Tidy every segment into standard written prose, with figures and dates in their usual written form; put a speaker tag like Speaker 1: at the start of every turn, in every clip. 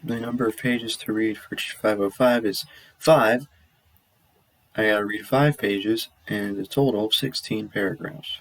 Speaker 1: The number of pages to read for 505 is 5. I gotta read 5 pages and a total of 16 paragraphs.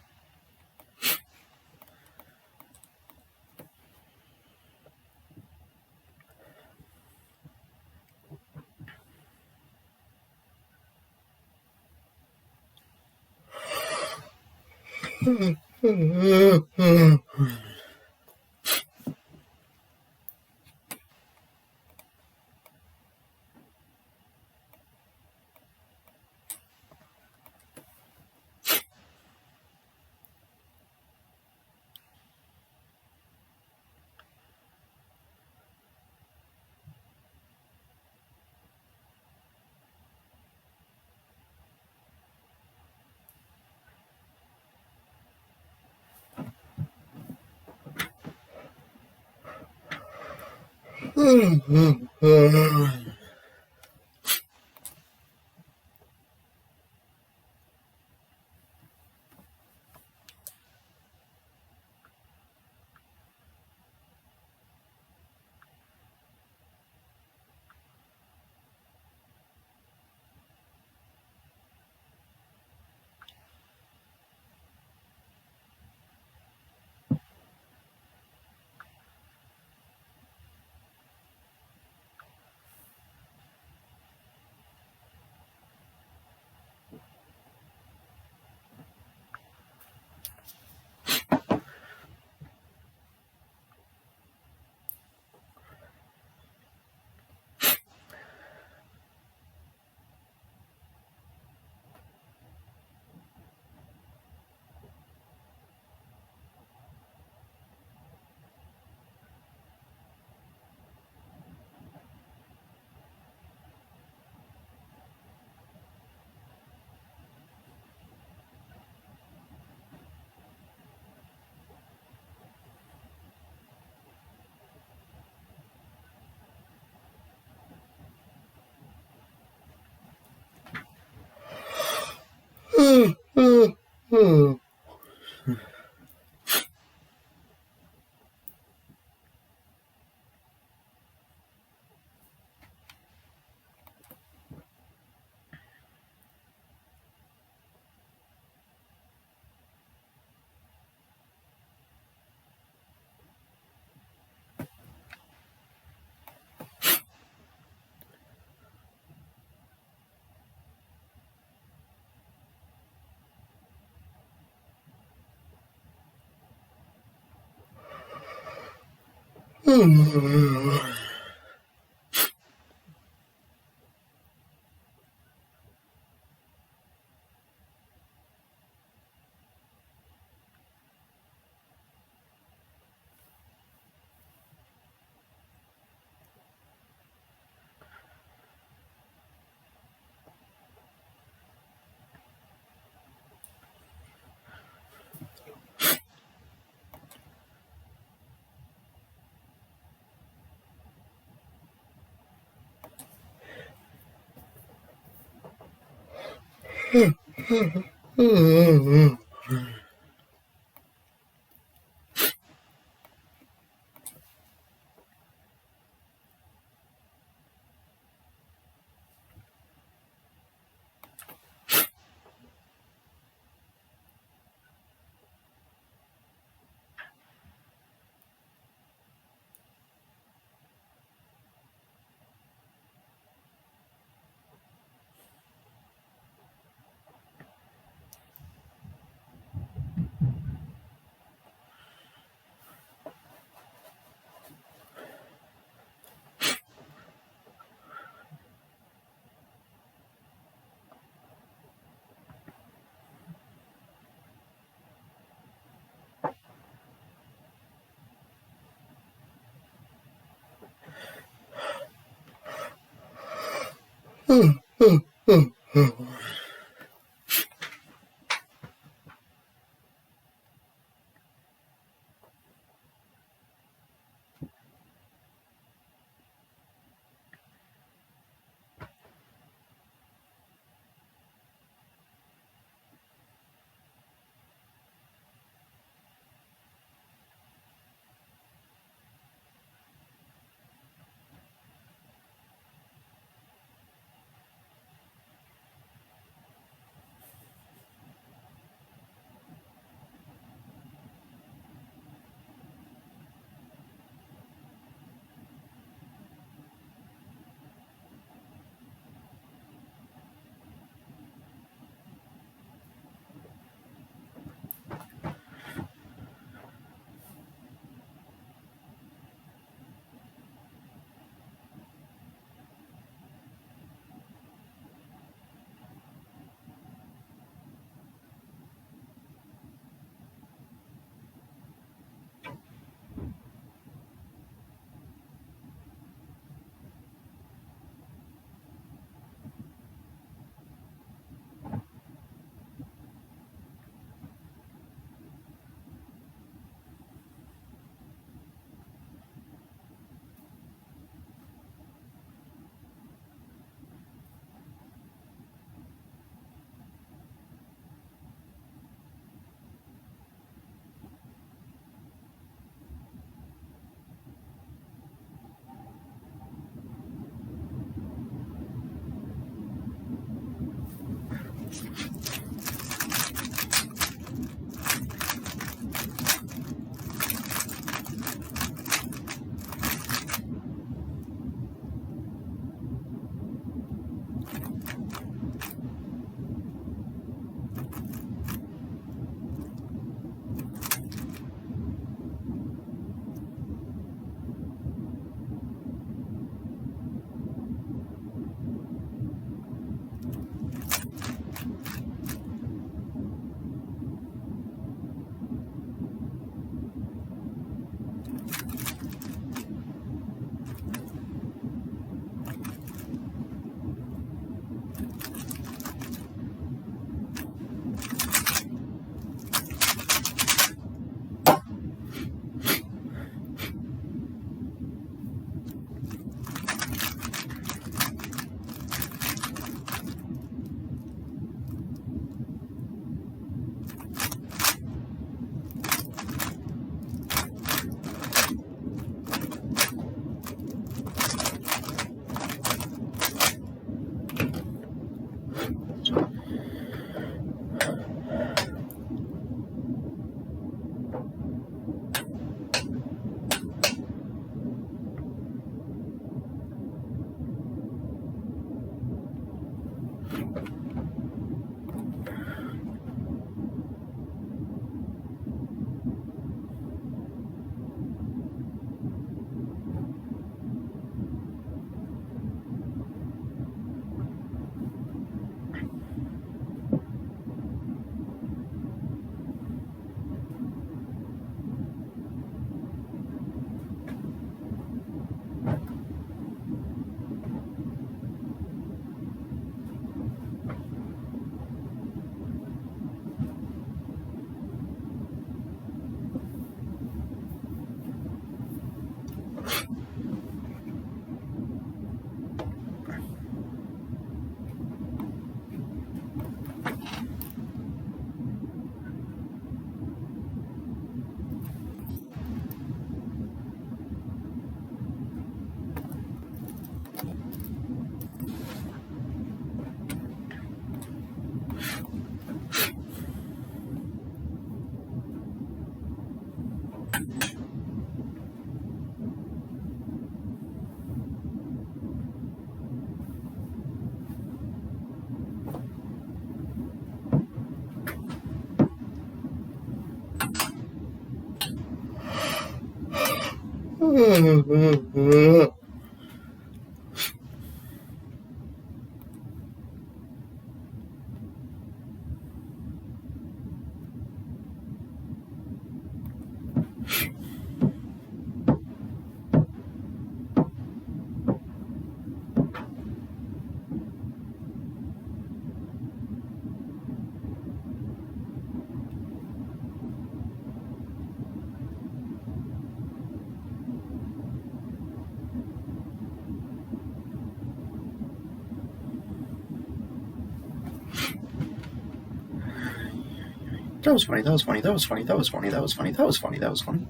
Speaker 1: That was funny, that was funny, that was funny, that was funny, that was funny, that was funny, that was funny.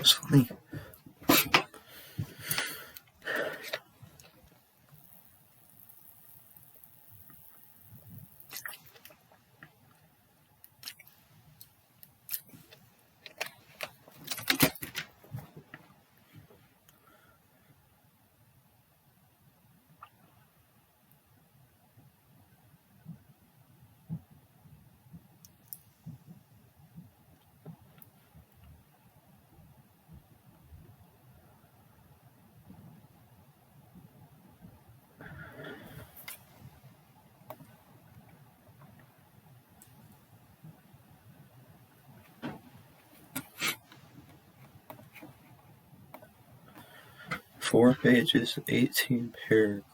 Speaker 1: was funny. Four pages, 18 paragraphs.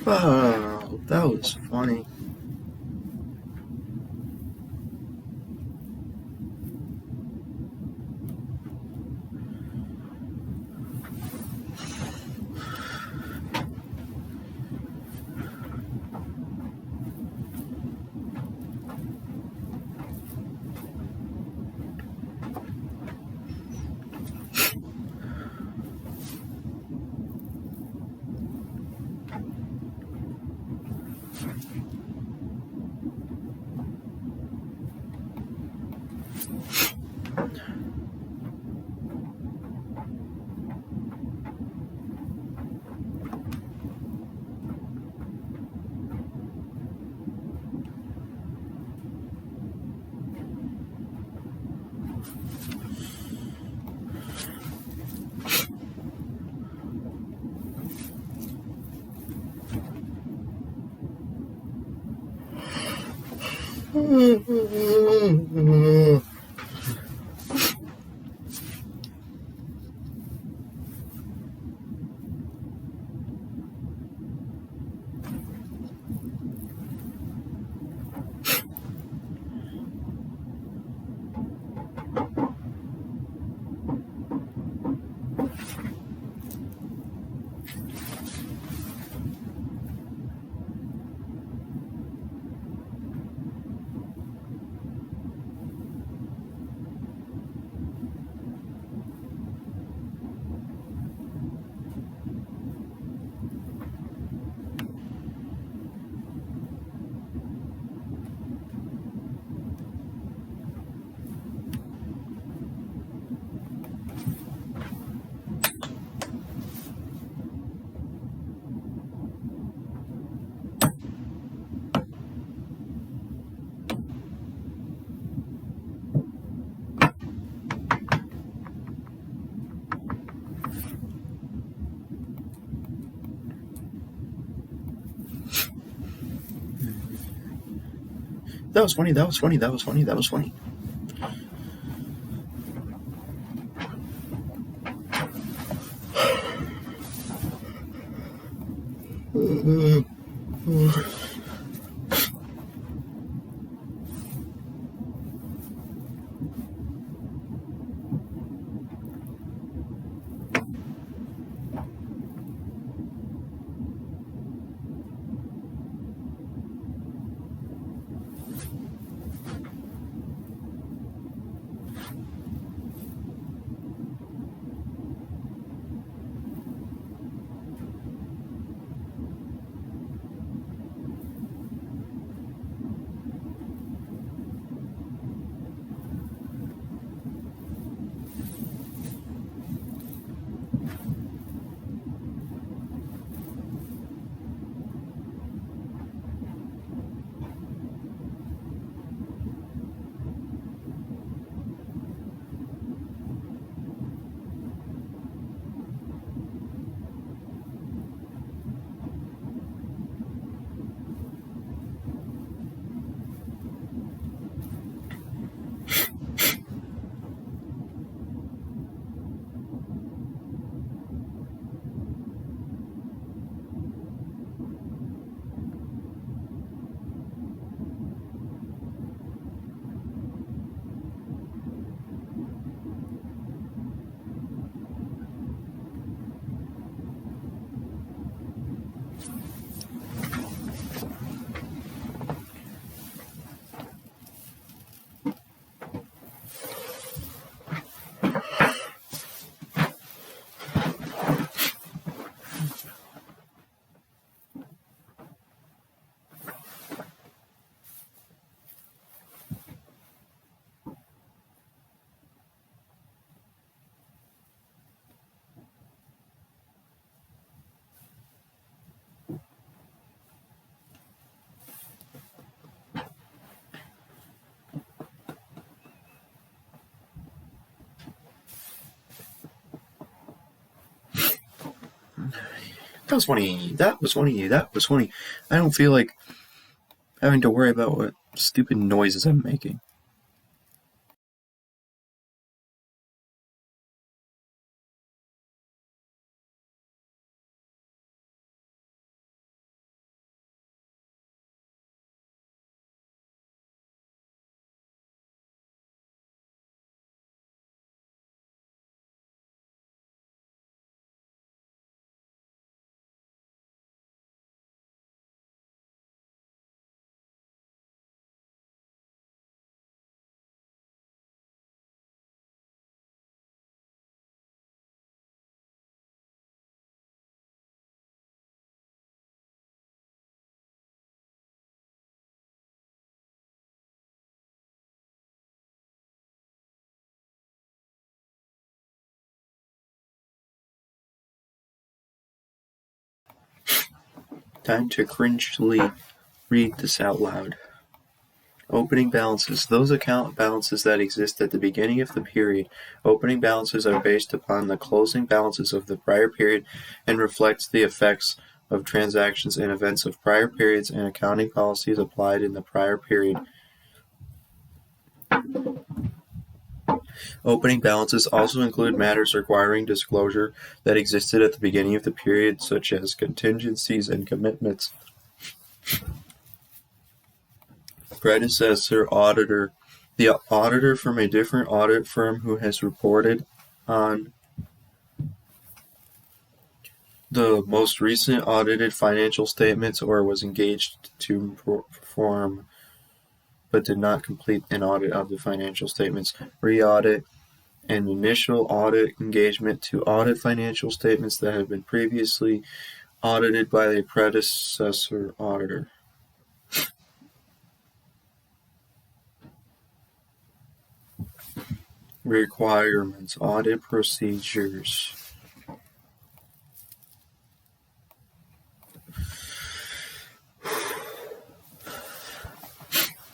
Speaker 1: Wow, that was funny. That was funny. That was funny. That was funny. That was funny. That was funny. That was funny. That was funny. I don't feel like having to worry about what stupid noises I'm making. Time to cringely read this out loud. Opening balances. Those account balances that exist at the beginning of the period. Opening balances are based upon the closing balances of the prior period and reflects the effects of transactions and events of prior periods and accounting policies applied in the prior period. Opening balances also include matters requiring disclosure that existed at the beginning of the period, such as contingencies and commitments. Predecessor auditor. The auditor from a different audit firm who has reported on the most recent audited financial statements or was engaged to perform but did not complete an audit of the financial statements. Re-audit. An initial audit engagement to audit financial statements that have been previously audited by a predecessor auditor. Requirements. Audit procedures.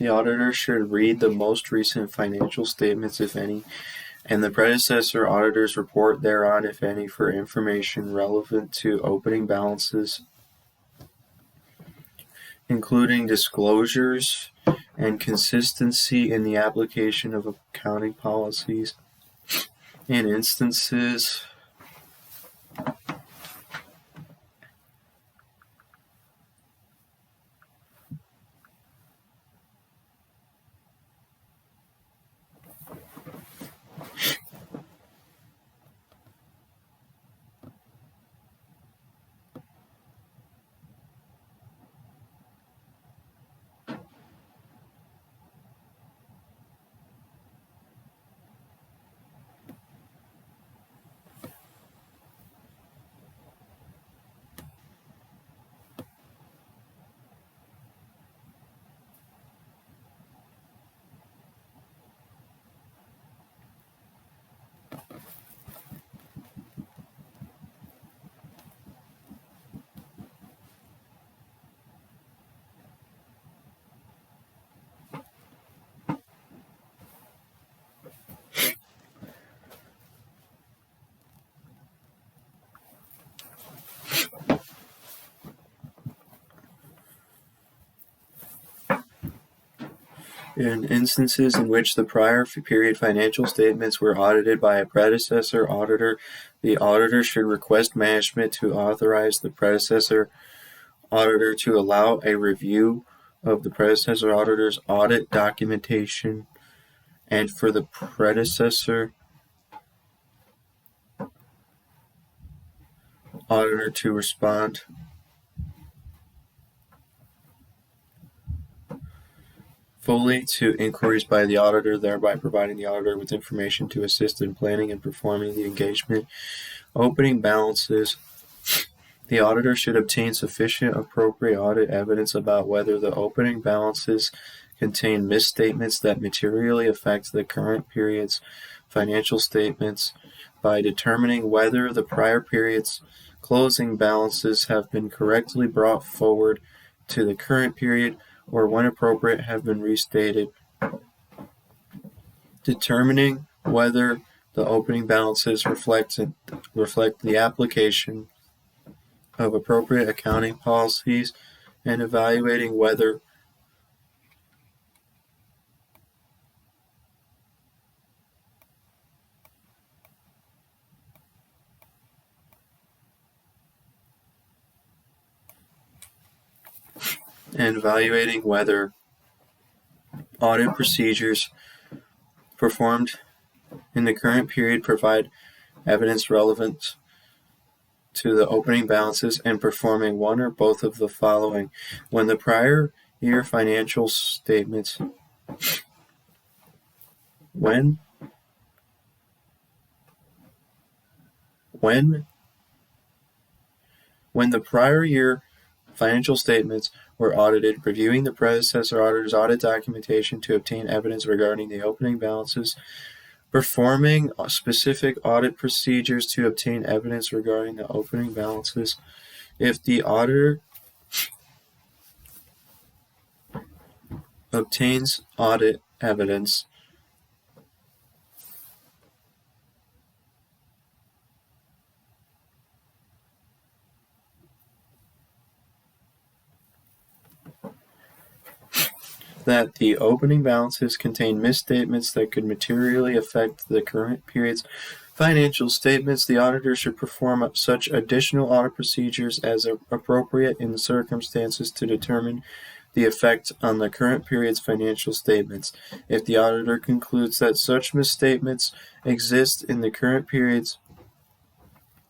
Speaker 1: The auditor should read the most recent financial statements, if any, and the predecessor auditor's report thereon, if any, for information relevant to opening balances, including disclosures and consistency in the application of accounting policies in instances in instances in which the prior period financial statements were audited by a predecessor auditor, the auditor should request management to authorize the predecessor auditor to allow a review of the predecessor auditor's audit documentation and for the predecessor auditor to respond fully to inquiries by the auditor, thereby providing the auditor with information to assist in planning and performing the engagement. Opening balances. The auditor should obtain sufficient appropriate audit evidence about whether the opening balances contain misstatements that materially affect the current period's financial statements by determining whether the prior period's closing balances have been correctly brought forward to the current period or when appropriate have been restated. Determining whether the opening balances reflect the application of appropriate accounting policies and evaluating whether audit procedures performed in the current period provide evidence relevant to the opening balances and performing one or both of the following. When the prior year financial statements when the prior year financial statements were audited, reviewing the predecessor auditor's audit documentation to obtain evidence regarding the opening balances, performing specific audit procedures to obtain evidence regarding the opening balances. If the auditor obtains audit evidence that the opening balances contain misstatements that could materially affect the current period's financial statements, the auditor should perform such additional audit procedures as are appropriate in the circumstances to determine the effect on the current period's financial statements. If the auditor concludes that such misstatements exist in the current period's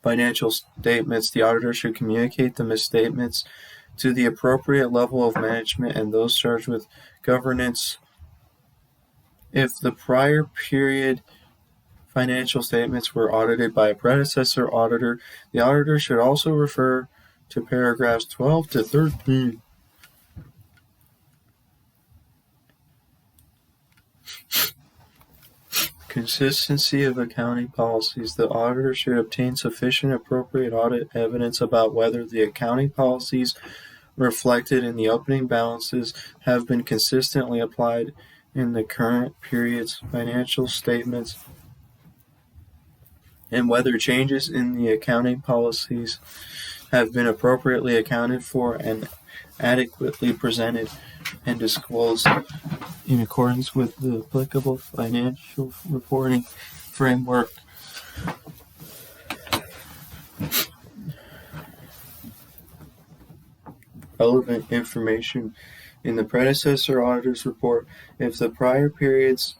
Speaker 1: financial statements, the auditor should communicate the misstatements to the appropriate level of management and those charged with governance. If the prior period financial statements were audited by a predecessor auditor, the auditor should also refer to paragraphs 12 to 13. Consistency of accounting policies. The auditor should obtain sufficient appropriate audit evidence about whether the accounting policies reflected in the opening balances have been consistently applied in the current period's financial statements, and whether changes in the accounting policies have been appropriately accounted for and adequately presented and disclosed in accordance with the applicable financial reporting framework. Relevant information in the predecessor auditor's report. If the prior period's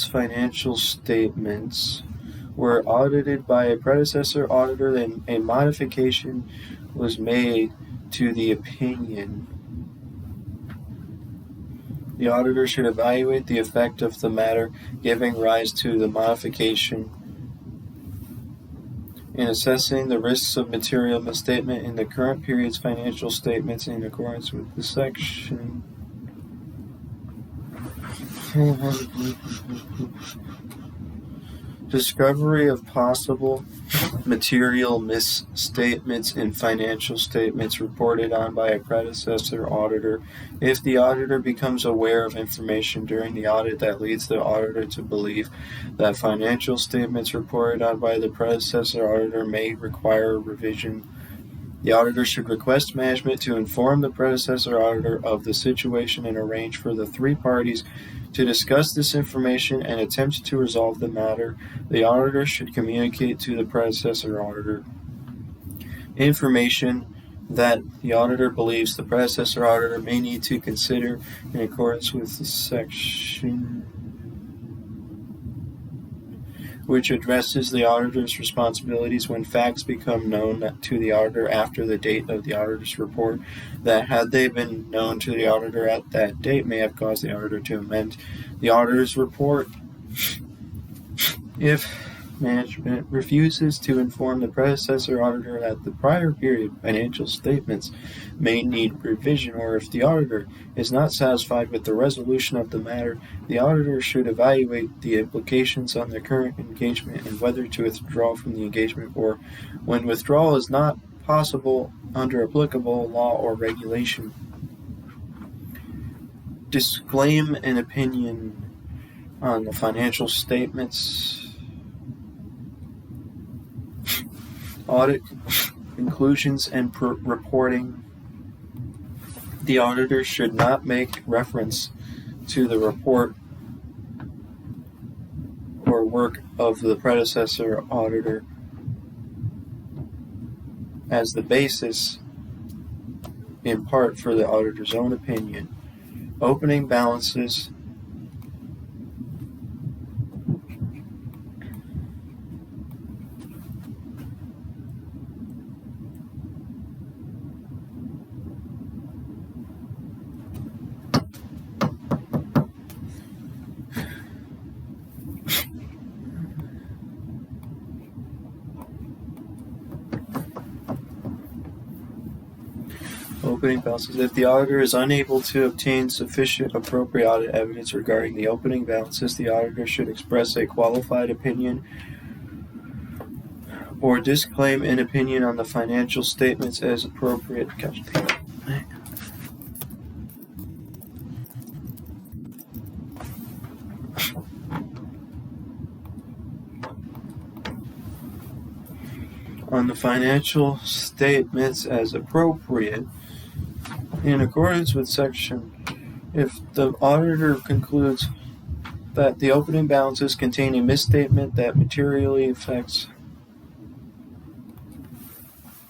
Speaker 1: financial statements were audited by a predecessor auditor, then a modification was made to the opinion. The auditor should evaluate the effect of the matter giving rise to the modification in assessing the risks of material misstatement in the current period's financial statements in accordance with the section. Discovery of possible material misstatements in financial statements reported on by a predecessor auditor. If the auditor becomes aware of information during the audit that leads the auditor to believe that financial statements reported on by the predecessor auditor may require revision, the auditor should request management to inform the predecessor auditor of the situation and arrange for the three parties to discuss this information and attempt to resolve the matter. The auditor should communicate to the predecessor auditor information that the auditor believes the predecessor auditor may need to consider in accordance with the section which addresses the auditor's responsibilities when facts become known to the auditor after the date of the auditor's report that, had they been known to the auditor at that date, may have caused the auditor to amend the auditor's report. If management refuses to inform the predecessor auditor that the prior period financial statements may need revision, or if the auditor is not satisfied with the resolution of the matter, the auditor should evaluate the implications on the current engagement and whether to withdraw from the engagement, or when withdrawal is not possible under applicable law or regulation. Disclaim an opinion on the financial statements. Audit conclusions and reporting. The auditor should not make reference to the report or work of the predecessor auditor as the basis, in part, for the auditor's own opinion. Opening balances. opening balances. If the auditor is unable to obtain sufficient appropriate audit evidence regarding the opening balances, the auditor should express a qualified opinion or disclaim an opinion on the financial statements as appropriate. On the financial statements as appropriate in accordance with section. If the auditor concludes that the opening balances contain a misstatement that materially affects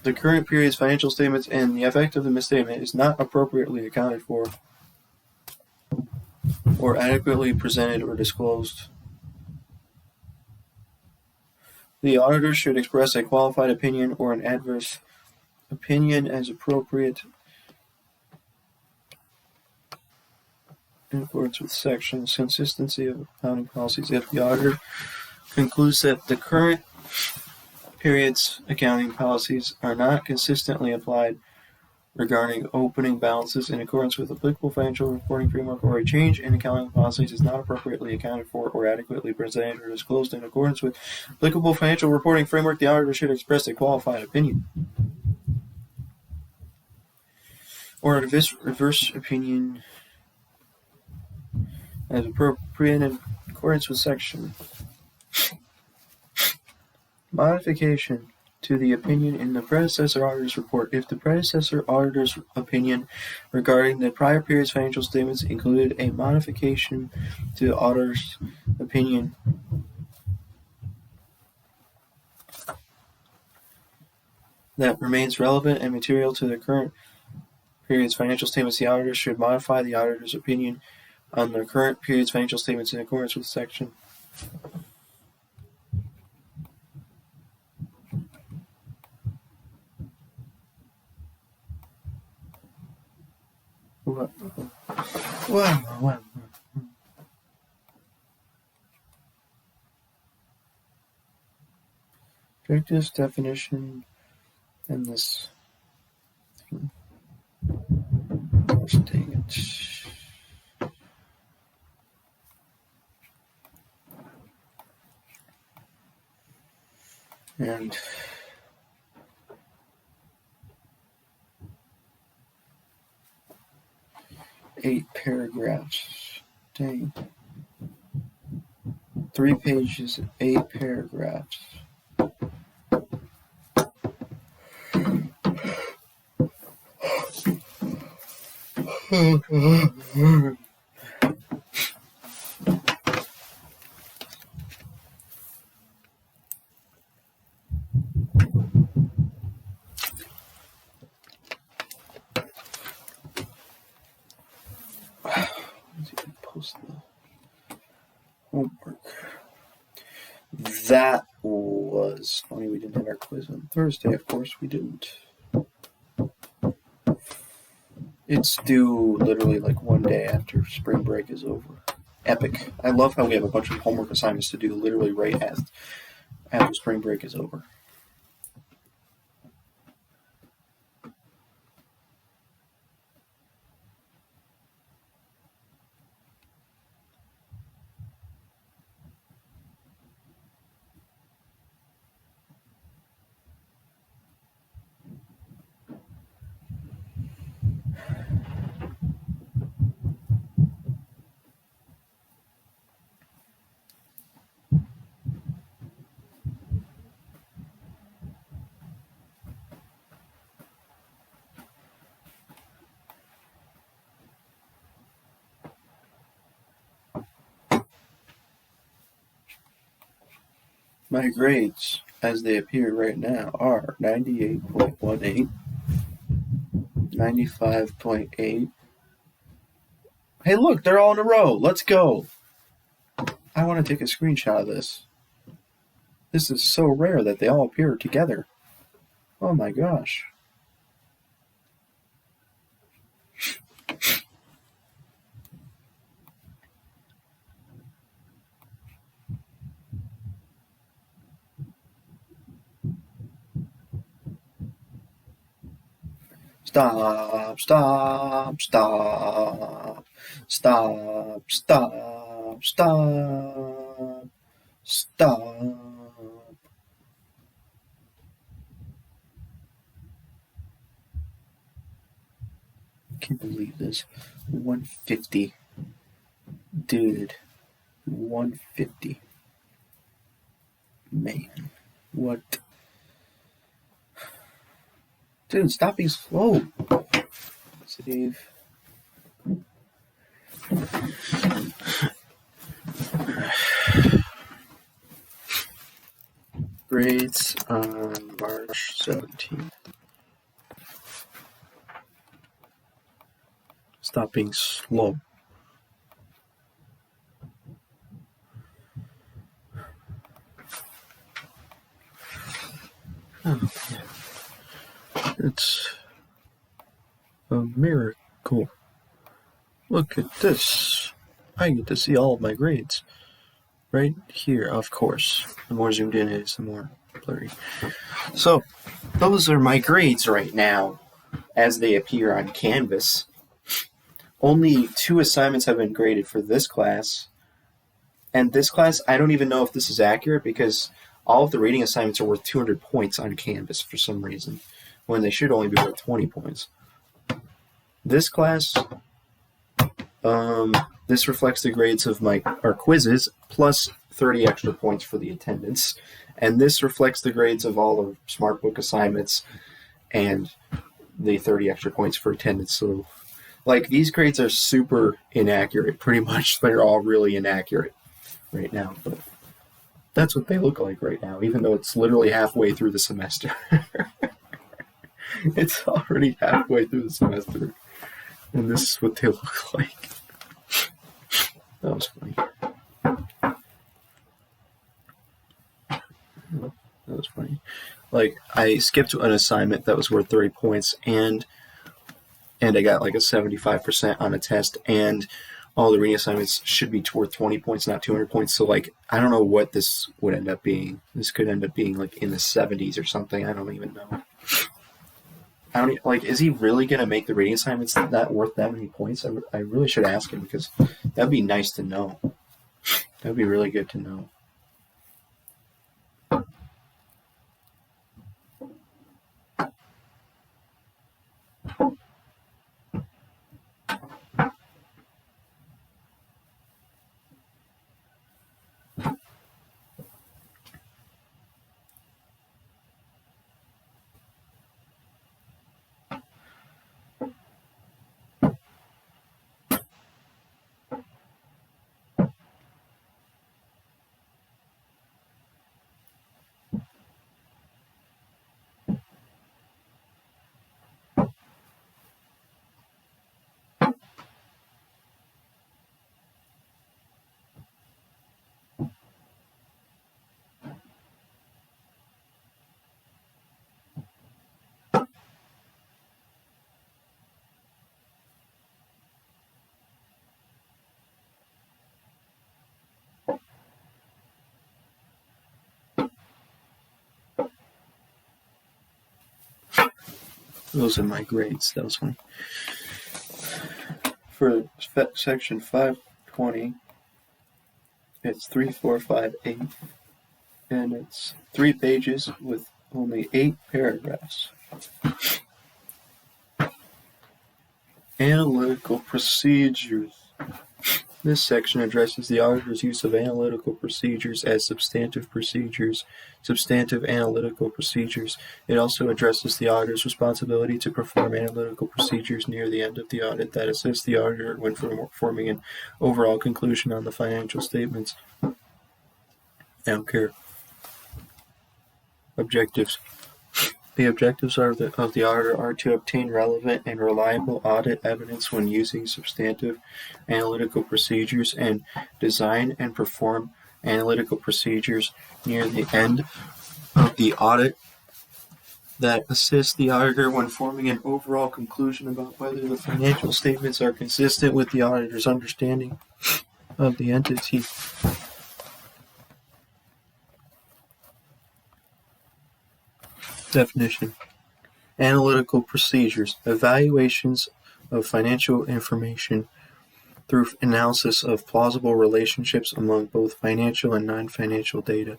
Speaker 1: the current period's financial statements and the effect of the misstatement is not appropriately accounted for or adequately presented or disclosed, the auditor should express a qualified opinion or an adverse opinion as appropriate in accordance with sections. Consistency of accounting policies. If the auditor concludes that the current period's accounting policies are not consistently applied regarding opening balances in accordance with applicable financial reporting framework, or a change in accounting policies is not appropriately accounted for or adequately presented or disclosed in accordance with applicable financial reporting framework, the auditor should express a qualified opinion or a reverse opinion as appropriate in accordance with section. Modification to the opinion in the predecessor auditor's report. If the predecessor auditor's opinion regarding the prior period's financial statements included a modification to the auditor's opinion that remains relevant and material to the current period's financial statements, the auditor should modify the auditor's opinion on the current period's financial statements in accordance with section. Well. Objectives, definition, and this thing. Gosh dang it. And eight paragraphs. Dang. 3 pages, 8 paragraphs. Post the homework. That was funny. We didn't have our quiz on Thursday. Of course, we didn't. It's due literally like one day after spring break is over. Epic. I love how we have a bunch of homework assignments to do literally right after spring break is over. My grades, as they appear right now, are 98.18, 95.8. Hey, look, they're all in a row. Let's go. I want to take a screenshot of this. This is so rare that they all appear together. Oh my gosh. Stop, stop, stop, stop, stop, stop, stop. I can't believe this. 150. Dude, 150. Man, what? Dude, stop being slow. Save. Grades on March 17th. Stop being slow. Oh, yeah. It's a miracle. Look at this. I get to see all of my grades. Right here, of course. The more zoomed in it is, the more blurry. So, those are my grades right now, as they appear on Canvas. Only 2 assignments have been graded for this class. And this class, I don't even know if this is accurate because all of the reading assignments are worth 200 points on Canvas for some reason, when they should only be worth 20 points. This class, this reflects the grades of our quizzes, plus 30 extra points for the attendance. And this reflects the grades of all the SmartBook assignments and the 30 extra points for attendance. So, like, these grades are super inaccurate. Pretty much they're all really inaccurate right now. But that's what they look like right now, even though it's literally halfway through the semester. It's already halfway through the semester. And this is what they look like. That was funny. That was funny. Like, I skipped an assignment that was worth 30 points, and I got like a 75% on a test, and all the reading assignments should be worth 20 points, not 200 points. So, like, I don't know what this would end up being. This could end up being like in the 70s or something. I don't even know. Is he really going to make the reading assignments that worth that many points? I really should ask him, because that'd be nice to know. That'd be really good to know. Those are my grades. That was funny. For section 520, it's 3, 4, 5, 8, and it's 3 pages with only 8 paragraphs. Analytical procedures. This section addresses the auditor's use of analytical procedures as substantive analytical procedures. It also addresses the auditor's responsibility to perform analytical procedures near the end of the audit that assist the auditor when forming an overall conclusion on the financial statements. I don't care. Objectives. The objectives of the auditor are to obtain relevant and reliable audit evidence when using substantive analytical procedures, and design and perform analytical procedures near the end of the audit that assist the auditor when forming an overall conclusion about whether the financial statements are consistent with the auditor's understanding of the entity. Definition. Analytical procedures, evaluations of financial information through analysis of plausible relationships among both financial and non-financial data.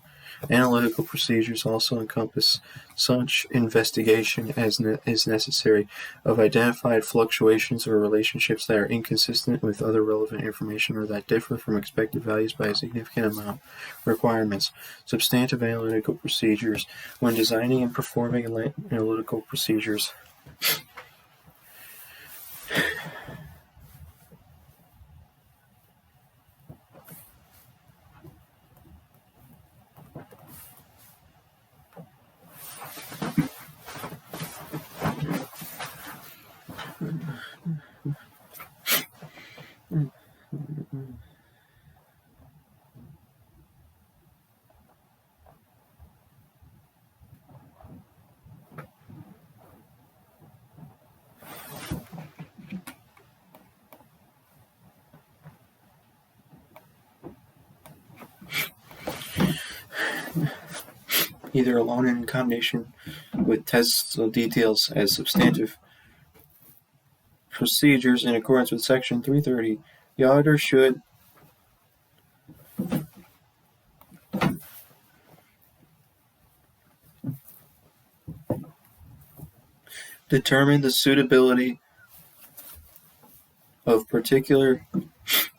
Speaker 1: Analytical procedures also encompass such investigation as is necessary of identified fluctuations or relationships that are inconsistent with other relevant information or that differ from expected values by a significant amount. Requirements. Substantive analytical procedures. When designing and performing analytical procedures, either alone and in combination with tests of details as substantive procedures in accordance with Section 330, the auditor should determine the suitability of particular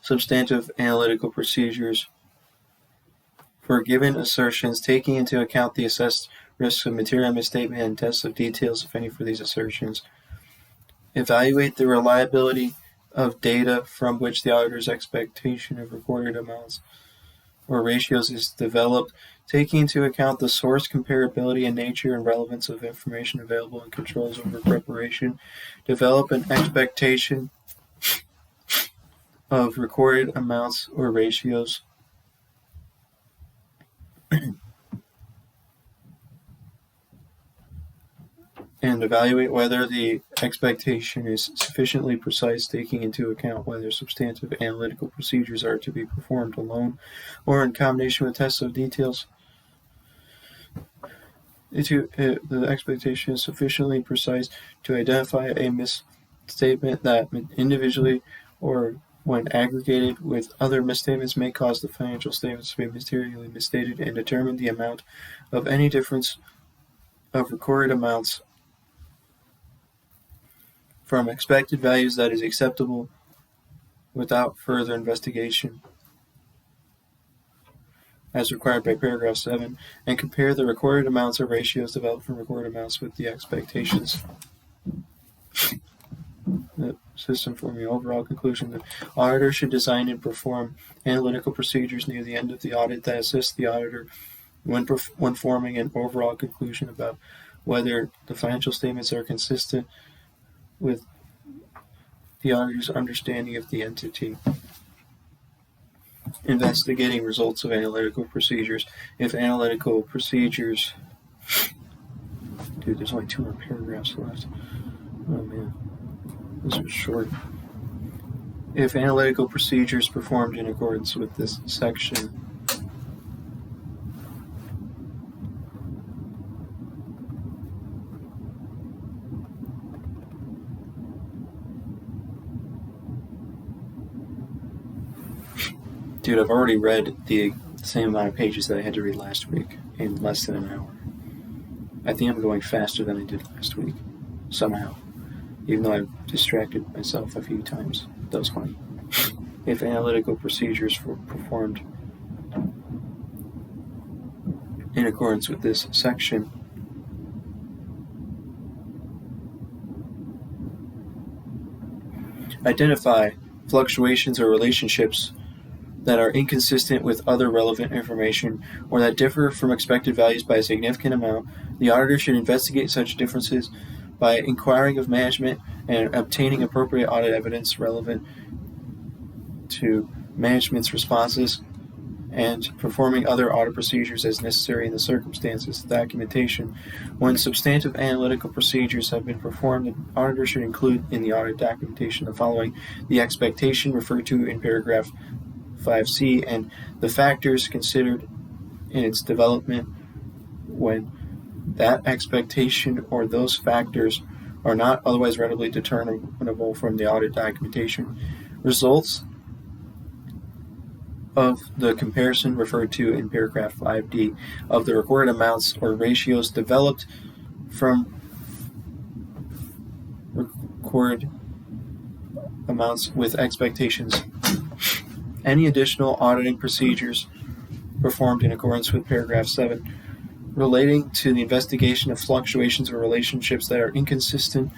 Speaker 1: substantive analytical procedures for given assertions, taking into account the assessed risks of material misstatement and tests of details, if any, for these assertions. Evaluate the reliability of data from which the auditor's expectation of recorded amounts or ratios is developed, taking into account the source comparability and nature and relevance of information available and controls over preparation. Develop an expectation of recorded amounts or ratios. And evaluate whether the expectation is sufficiently precise, taking into account whether substantive analytical procedures are to be performed alone or in combination with tests of details. The expectation is sufficiently precise to identify a misstatement that individually or when aggregated with other misstatements may cause the financial statements to be materially misstated, and determine the amount of any difference of recorded amounts from expected values that is acceptable without further investigation as required by paragraph 7, and compare the recorded amounts or ratios developed from recorded amounts with the expectations. The system forming the overall conclusion. The auditor should design and perform analytical procedures near the end of the audit that assist the auditor when forming an overall conclusion about whether the financial statements are consistent with the auditor's understanding of the entity. Investigating results of analytical procedures. If analytical procedures... Dude, there's only 2 more paragraphs left. Oh man, this was short. If analytical procedures performed in accordance with this section Dude, I've already read the same amount of pages that I had to read last week in less than an hour. I think I'm going faster than I did last week, somehow. Even though I've distracted myself a few times. That was funny. If analytical procedures were performed in accordance with this section, identify fluctuations or relationships that are inconsistent with other relevant information or that differ from expected values by a significant amount. The auditor should investigate such differences by inquiring of management and obtaining appropriate audit evidence relevant to management's responses and performing other audit procedures as necessary in the circumstances. Documentation. When substantive analytical procedures have been performed, the auditor should include in the audit documentation the following: the expectation referred to in paragraph 5C and the factors considered in its development when that expectation or those factors are not otherwise readily determinable from the audit documentation. Results of the comparison referred to in paragraph 5D of the recorded amounts or ratios developed from recorded amounts with expectations. Any additional auditing procedures performed in accordance with paragraph 7 relating to the investigation of fluctuations or relationships that are inconsistent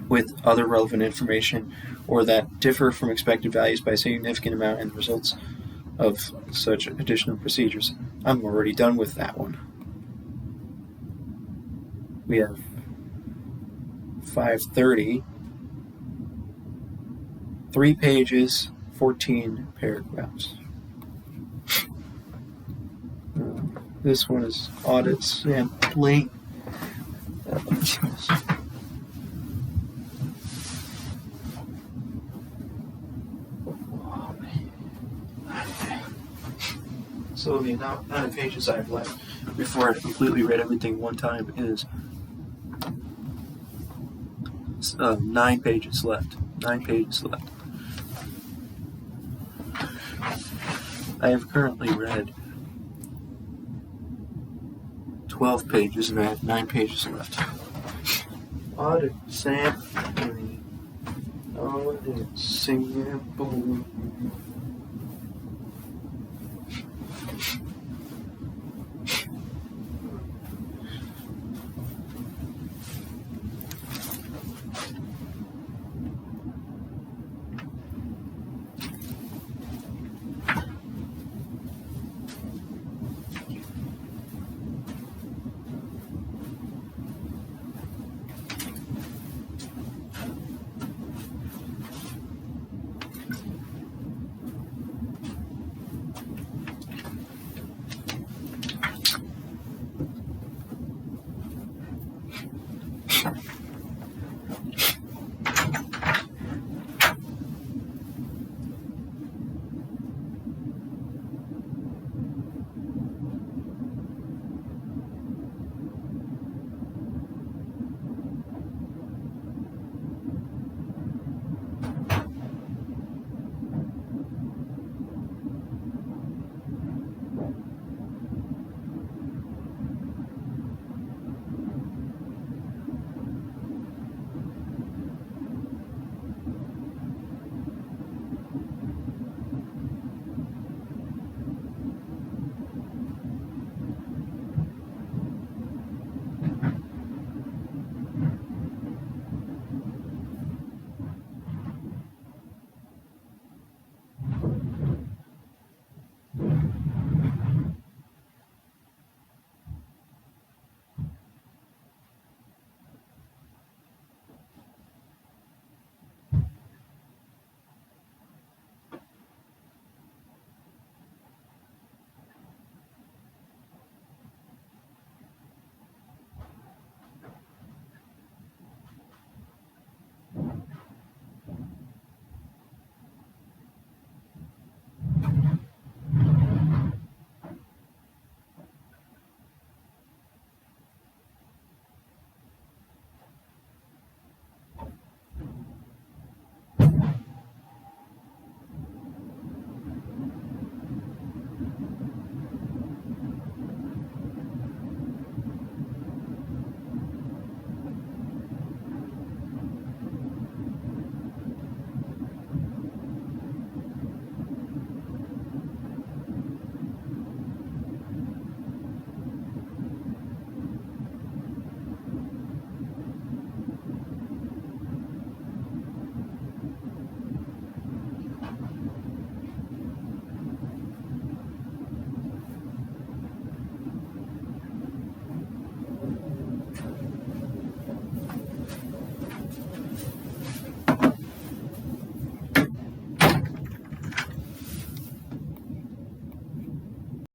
Speaker 1: with other relevant information or that differ from expected values by a significant amount and the results of such additional procedures. I'm already done with that one. We have 530, 3 pages, 14 paragraphs. This one is audit sampling. So the amount of pages I have left before I completely read everything one time is 9 pages left. 9 pages left. I have currently read 12 pages and I have 9 pages left. Audit sampling. Audit sample.